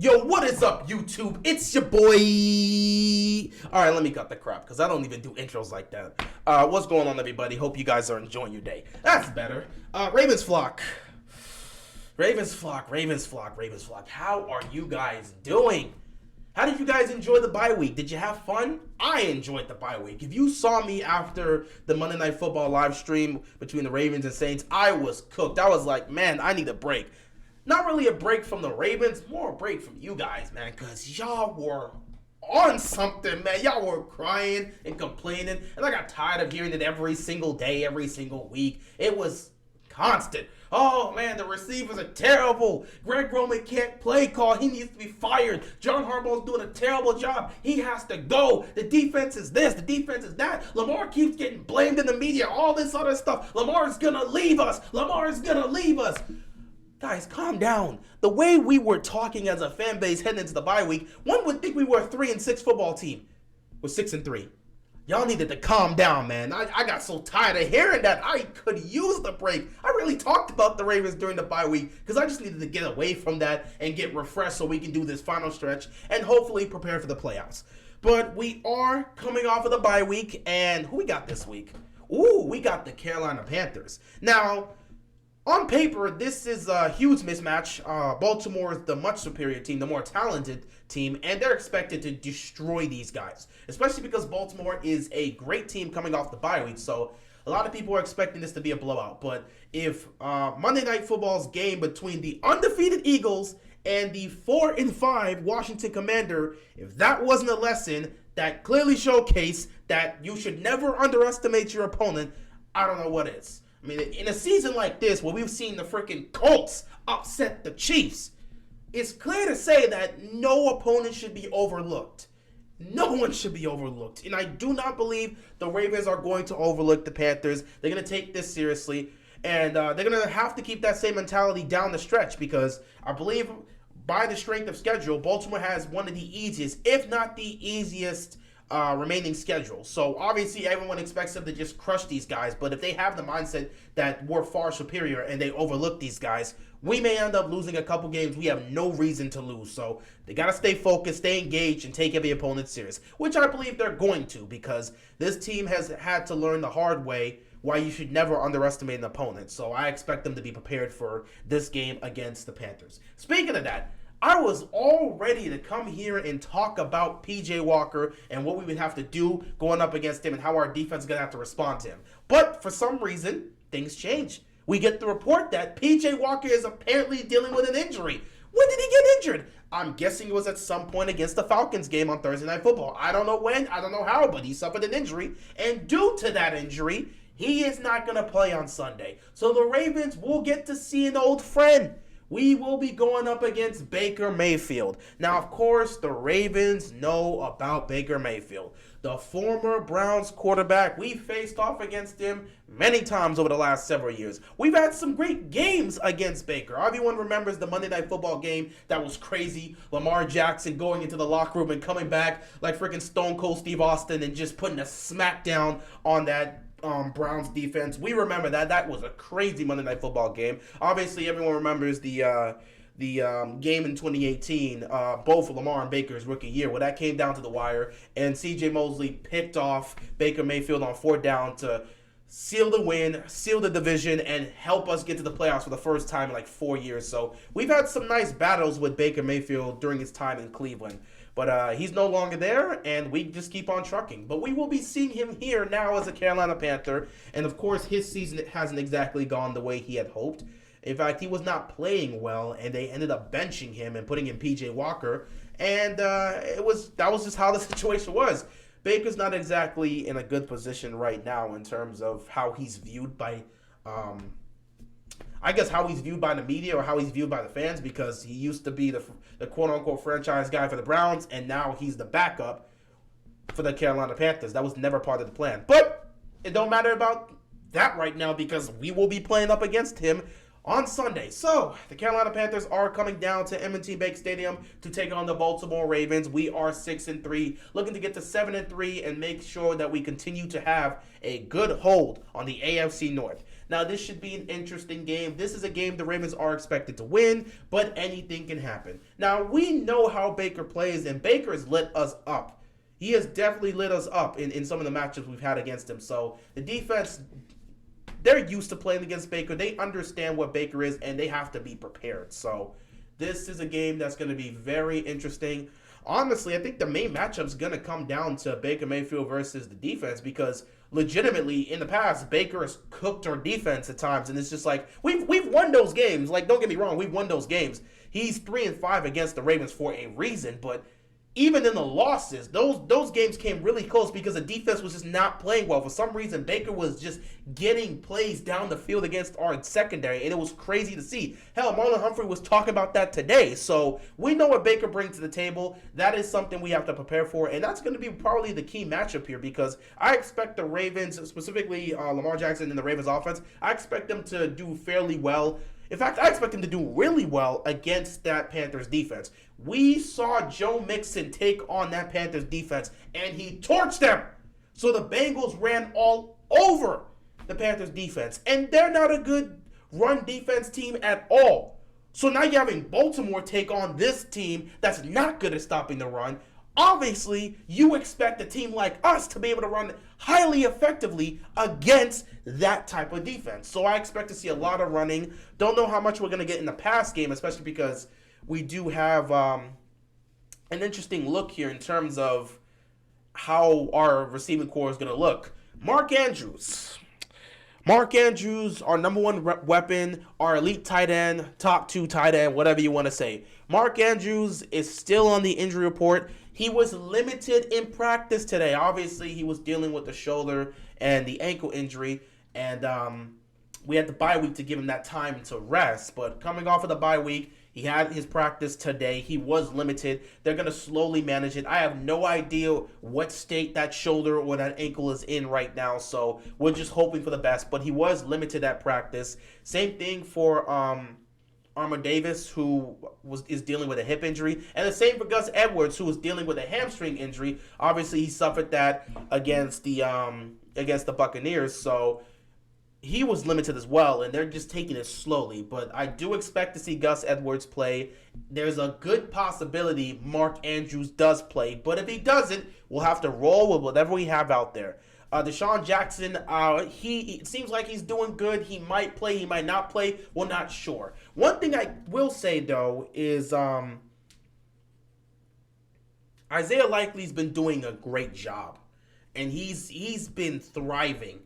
Yo, what is up, YouTube? It's your boy. All right, let me cut the crap because I don't even do intros like that. What's going on, everybody? Hope you guys are enjoying your day. That's better. Ravens flock. Ravens flock. How are you guys doing? How did you guys enjoy the bye week? Did you have fun? I enjoyed the bye week. If you saw me after the Monday Night Football live stream between the Ravens and Saints, I was cooked. I was like, man, I need a break. Not really a break from the Ravens, more a break from you guys, man, because y'all were on something, man. Y'all were crying and complaining, and I got tired of hearing it every single day, every single week. It was constant. Oh, man, the receivers are terrible. Greg Roman can't play call. He needs to be fired. John Harbaugh's doing a terrible job. He has to go. The defense is this. The defense is that. Lamar keeps getting blamed in the media. All this other stuff. Lamar's going to leave us. Guys, calm down. The way we were talking as a fan base heading into the bye week, one would think we were a 3-6 football team. We're 6-3. Y'all needed to calm down, man. I got so tired of hearing that. I could use the break. I really talked about the Ravens during the bye week because I just needed to get away from that and get refreshed so we can do this final stretch and hopefully prepare for the playoffs. But we are coming off of the bye week, and who we got this week? Ooh, we got the Carolina Panthers. Now, on paper, this is a huge mismatch. Baltimore is the much superior team, the more talented team, and they're expected to destroy these guys, especially because Baltimore is a great team coming off the bye week. So a lot of people are expecting this to be a blowout. But if Monday Night Football's game between the undefeated Eagles and the 4-5 Washington Commander, if that wasn't a lesson that clearly showcased that you should never underestimate your opponent, I don't know what is. I mean, in a season like this, where we've seen the freaking Colts upset the Chiefs, it's clear to say that no opponent should be overlooked. No one should be overlooked. And I do not believe the Ravens are going to overlook the Panthers. They're going to take this seriously. And they're going to have to keep that same mentality down the stretch because I believe by the strength of schedule, Baltimore has one of the easiest, if not the easiest, remaining schedule. So obviously everyone expects them to just crush these guys, but if they have the mindset that we're far superior and they overlook these guys, we may end up losing a couple games we have no reason to lose. So they got to stay focused, stay engaged, and take every opponent serious, which I believe they're going to because this team has had to learn the hard way why you should never underestimate an opponent. So I expect them to be prepared for this game against the Panthers. Speaking of that, I was all ready to come here and talk about P.J. Walker and what we would have to do going up against him and how our defense is going to have to respond to him. But for some reason, things change. We get the report that P.J. Walker is apparently dealing with an injury. When did he get injured? I'm guessing it was at some point against the Falcons game on Thursday Night Football. I don't know when, I don't know how, but he suffered an injury. And due to that injury, he is not going to play on Sunday. So the Ravens will get to see an old friend. We will be going up against Baker Mayfield. Now, of course, the Ravens know about Baker Mayfield. The former Browns quarterback, we faced off against him many times over the last several years. We've had some great games against Baker. Everyone remembers the Monday Night Football game that was crazy. Lamar Jackson going into the locker room and coming back like freaking Stone Cold Steve Austin and just putting a smackdown on that Browns defense. We remember that. That was a crazy Monday Night Football game. Obviously, everyone remembers the game in 2018, both Lamar and Baker's rookie year, where that came down to the wire, and C.J. Mosley picked off Baker Mayfield on 4th down to seal the win, seal the division, and help us get to the playoffs for the first time in like 4 years. So we've had some nice battles with Baker Mayfield during his time in Cleveland. But he's no longer there, and we just keep on trucking. But we will be seeing him here now as a Carolina Panther. And, of course, his season hasn't exactly gone the way he had hoped. In fact, he was not playing well, and they ended up benching him and putting in P.J. Walker. And that was just how the situation was. Baker's not exactly in a good position right now in terms of how he's viewed by how he's viewed by the media or how he's viewed by the fans, because he used to be the quote-unquote franchise guy for the Browns, and now he's the backup for the Carolina Panthers. That was never part of the plan. But it don't matter about that right now because we will be playing up against him on Sunday. So, the Carolina Panthers are coming down to M&T Bank Stadium to take on the Baltimore Ravens. We are 6-3, looking to get to 7-3 and make sure that we continue to have a good hold on the AFC North. Now, this should be an interesting game. This is a game the Ravens are expected to win, but anything can happen. Now, we know how Baker plays, and Baker has lit us up. He has definitely lit us up in some of the matchups we've had against him. So the defense, they're used to playing against Baker. They understand what Baker is, and they have to be prepared. So this is a game that's going to be very interesting. Honestly, I think the main matchup is going to come down to Baker Mayfield versus the defense, because legitimately in the past Baker has cooked our defense at times, and it's just like we've won those games. Like, don't get me wrong, we've won those games. He's 3-5 against the Ravens for a reason, but even in the losses, those games came really close because the defense was just not playing well. For some reason, Baker was just getting plays down the field against our secondary, and it was crazy to see. Hell, Marlon Humphrey was talking about that today. So we know what Baker brings to the table. That is something we have to prepare for, and that's going to be probably the key matchup here, because I expect the Ravens, specifically Lamar Jackson and the Ravens offense, I expect them to do fairly well. In fact, I expect him to do really well against that Panthers defense. We saw Joe Mixon take on that Panthers defense, and he torched them. So the Bengals ran all over the Panthers defense, and they're not a good run defense team at all. So now you're having Baltimore take on this team that's not good at stopping the run. Obviously, you expect a team like us to be able to run highly effectively against that type of defense. So I expect to see a lot of running. Don't know how much we're going to get in the pass game, especially because we do have an interesting look here in terms of how our receiving core is going to look. Mark Andrews, our number one weapon, our elite tight end, top 2 tight end, whatever you want to say. Mark Andrews is still on the injury report. He was limited in practice today. Obviously, he was dealing with the shoulder and the ankle injury, and we had the bye week to give him that time to rest. But coming off of the bye week, he had his practice today. He was limited. They're going to slowly manage it. I have no idea what state that shoulder or that ankle is in right now, so we're just hoping for the best. But he was limited at practice. Same thing for Armour Davis, who is dealing with a hip injury, and the same for Gus Edwards, who is dealing with a hamstring injury. Obviously, he suffered that against the Buccaneers, so he was limited as well, and they're just taking it slowly. But I do expect to see Gus Edwards play. There's a good possibility Mark Andrews does play, but if he doesn't, we'll have to roll with whatever we have out there. Deshaun Jackson, it seems like he's doing good. He might play, he might not play. We're not sure. One thing I will say, though, is Isaiah Likely's been doing a great job, and he's been thriving.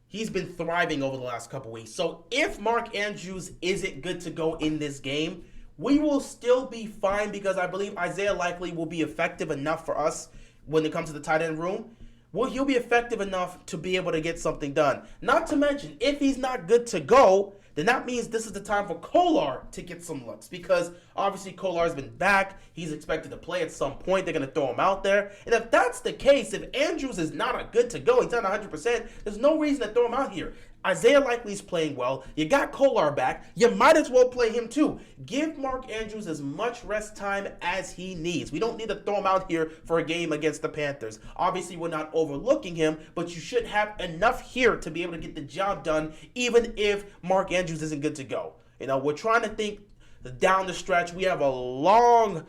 He's been thriving over the last couple weeks. So if Mark Andrews isn't good to go in this game, we will still be fine, because I believe Isaiah Likely will be effective enough for us when it comes to the tight end room. Well, he'll be effective enough to be able to get something done. Not to mention, if he's not good to go, then that means this is the time for Kolar to get some looks, because obviously Kolar's been back. He's expected to play at some point. They're going to throw him out there. And if that's the case, if Andrews is not a good to go, he's not 100%, there's no reason to throw him out here. Isaiah Likely's playing well. You got Kolar back. You might as well play him too. Give Mark Andrews as much rest time as he needs. We don't need to throw him out here for a game against the Panthers. Obviously, we're not overlooking him, but you should have enough here to be able to get the job done, even if Mark Andrews isn't good to go. You know, we're trying to think down the stretch. We have a long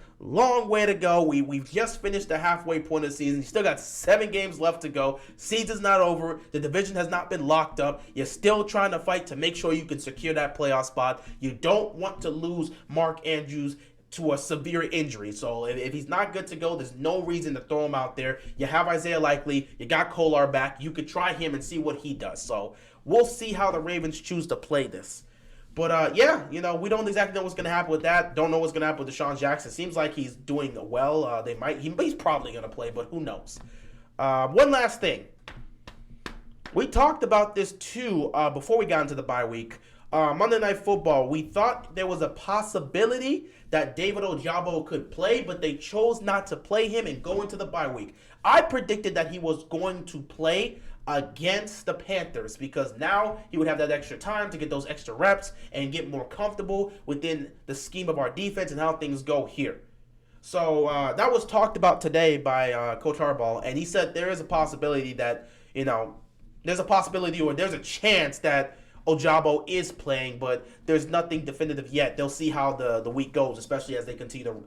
way to go. We've just finished the halfway point of the season. You still got 7 games left to go. Season's not over. The division has not been locked up. You're still trying to fight to make sure you can secure that playoff spot. You don't want to lose Mark Andrews to a severe injury. So if he's not good to go, there's no reason to throw him out there. You have Isaiah Likely. You got Kolar back. You could try him and see what he does. So we'll see how the Ravens choose to play this. But, we don't exactly know what's going to happen with that. Don't know what's going to happen with Deshaun Jackson. Seems like he's doing well. He's probably going to play, but who knows. One last thing. We talked about this, too, before we got into the bye week. Monday Night Football, we thought there was a possibility that David Ojabo could play, but they chose not to play him and go into the bye week. I predicted that he was going to play against the Panthers, because now he would have that extra time to get those extra reps and get more comfortable within the scheme of our defense and how things go here. So that was talked about today by Coach Harbaugh, and he said there is a possibility that, there's a possibility or there's a chance that Ojabo is playing, but there's nothing definitive yet. They'll see how the week goes, especially as they continue to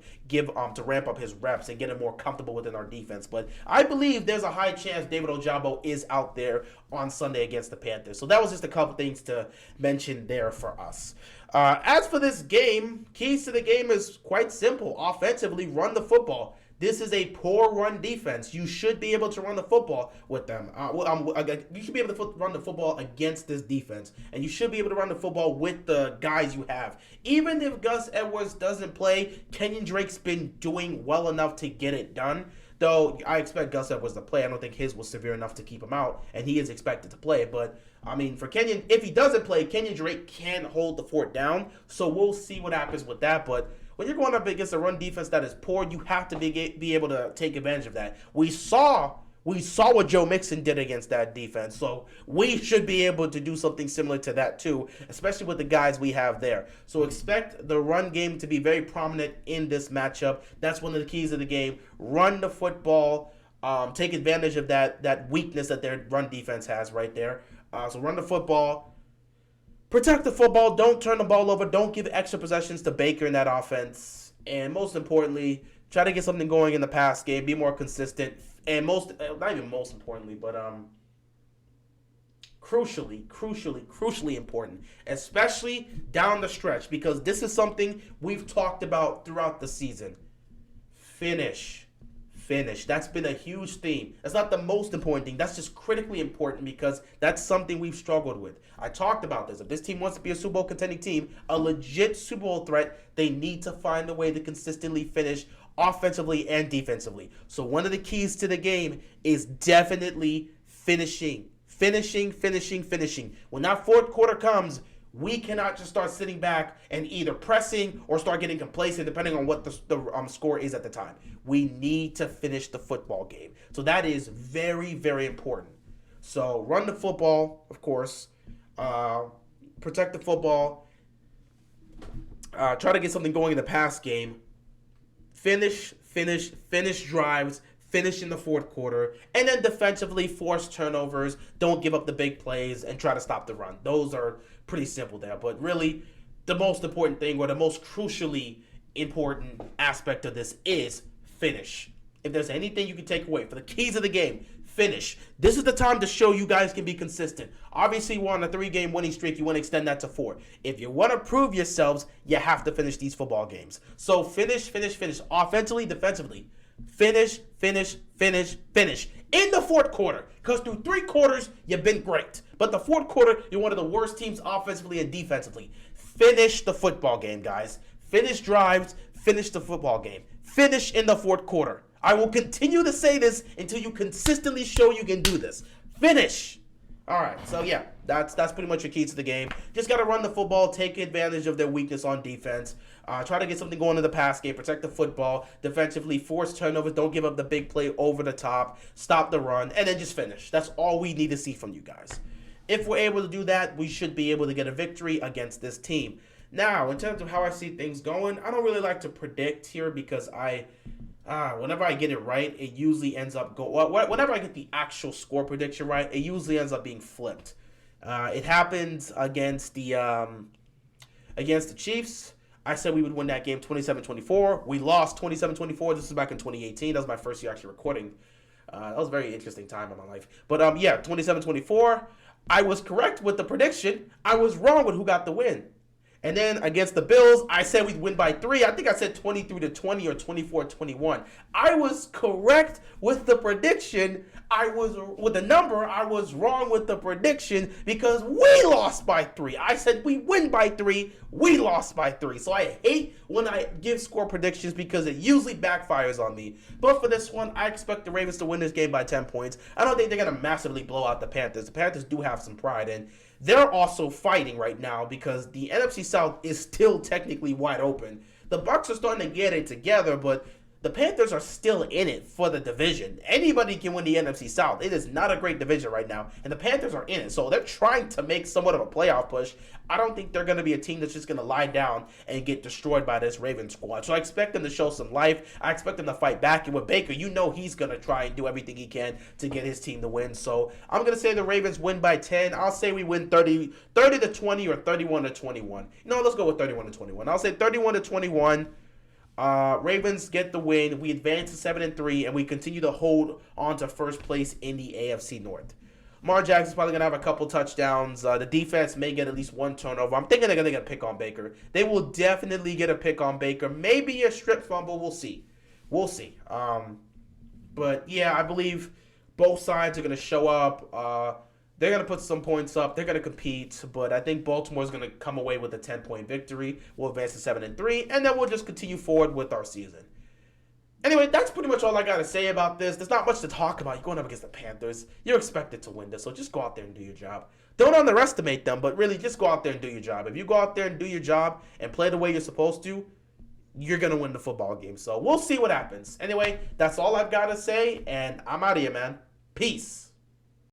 to ramp up his reps and get him more comfortable within our defense. But I believe there's a high chance David Ojabo is out there on Sunday against the Panthers. So that was just a couple things to mention there for us. As for this game, keys to the game is quite simple. Offensively, run the football. This is a poor run defense. You should be able to run the football with them. You should be able to run the football against this defense. And you should be able to run the football with the guys you have. Even if Gus Edwards doesn't play, Kenyon Drake's been doing well enough to get it done. Though I expect Gus Edwards to play. I don't think his was severe enough to keep him out. And he is expected to play. But, I mean, for Kenyon, if he doesn't play, Kenyon Drake can hold the fort down. So we'll see what happens with that. But when you're going up against a run defense that is poor, you have to be able to take advantage of that. We saw what Joe Mixon did against that defense, so we should be able to do something similar to that too, especially with the guys we have there. So expect the run game to be very prominent in this matchup. That's one of the keys of the game. Run the football. Take advantage of that weakness that their run defense has right there. So run the football. Protect the football. Don't turn the ball over. Don't give extra possessions to Baker in that offense. And most importantly, try to get something going in the pass game. Be more consistent. And not even most importantly, but crucially important, especially down the stretch, because this is something we've talked about throughout the season. Finish. That's been a huge theme. That's not the most important thing. That's just critically important because that's something we've struggled with. I talked about this. If this team wants to be a Super Bowl contending team, a legit Super Bowl threat, they need to find a way to consistently finish offensively and defensively. So one of the keys to the game is definitely finishing. When that fourth quarter comes, we cannot just start sitting back and either pressing or start getting complacent depending on what the score is at the time. We need to finish the football game. So that is very, very important. So run the football, of course. Protect the football. Try to get something going in the pass game. Finish drives. Finish in the fourth quarter, and then defensively force turnovers, don't give up the big plays, and try to stop the run. Those are pretty simple there, but really the most important thing, or the most crucially important aspect of this, is finish. If there's anything you can take away for the keys of the game, finish. This is the time to show you guys can be consistent. Obviously, we're on a 3-game winning streak. You want to extend that to 4. If you want to prove yourselves, you have to finish these football games. So finish. Offensively, defensively. Finish in the fourth quarter, because through 3 quarters you've been great, but the fourth quarter you're one of the worst teams offensively and defensively. Finish the football game, guys. Finish drives. Finish the football game. Finish in the fourth quarter. I will continue to say this until you consistently show you can do this. Finish. All right, so yeah, that's pretty much your key to the game. Just got to run the football, take advantage of their weakness on defense. Try to get something going in the pass game, protect the football, defensively, force turnovers, don't give up the big play over the top, stop the run, and then just finish. That's all we need to see from you guys. If we're able to do that, we should be able to get a victory against this team. Now, in terms of how I see things going, I don't really like to predict here because whenever I get it right, it usually ends up whenever I get the actual score prediction right, it usually ends up being flipped. It happens against the Chiefs. I said we would win that game 27-24. We lost 27-24. This was back in 2018. That was my first year actually recording. That was a very interesting time in my life. But 27-24. I was correct with the prediction. I was wrong with who got the win. And then against the Bills, I said we'd win by 3. I think I said 23-20 or 24-21. I was correct with the prediction. I was wrong with the prediction because we lost by 3. I said we win by 3. We lost by 3. So I hate when I give score predictions because it usually backfires on me. But for this one, I expect the Ravens to win this game by 10 points. I don't think they're going to massively blow out the Panthers. The Panthers do have some pride, and they're also fighting right now because the NFC South is still technically wide open. The Bucs are starting to get it together, but the Panthers are still in it for the division. Anybody can win the NFC South. It is not a great division right now, and the Panthers are in it. So they're trying to make somewhat of a playoff push. I don't think they're going to be a team that's just going to lie down and get destroyed by this Ravens squad. So I expect them to show some life. I expect them to fight back. And with Baker, you know he's going to try and do everything he can to get his team to win. So I'm going to say the Ravens win by 10. I'll say we win 30 to 20 or 31 to 21. Let's go with 31 to 21. I'll say 31 to 21. Ravens get the win. We advance to 7-3, and we continue to hold on to first place in the AFC North. Lamar Jackson's probably gonna have a couple touchdowns. The defense may get at least one turnover. I'm thinking they're gonna get a pick on Baker. They will definitely get a pick on Baker. Maybe a strip fumble. We'll see. But yeah, I believe both sides are gonna show up. They're going to put some points up. They're going to compete. But I think Baltimore's going to come away with a 10-point victory. We'll advance to 7-3. And then we'll just continue forward with our season. Anyway, that's pretty much all I got to say about this. There's not much to talk about. You're going up against the Panthers. You're expected to win this. So just go out there and do your job. Don't underestimate them. But really, just go out there and do your job. If you go out there and do your job and play the way you're supposed to, you're going to win the football game. So we'll see what happens. Anyway, that's all I've got to say. And I'm out of here, man. Peace.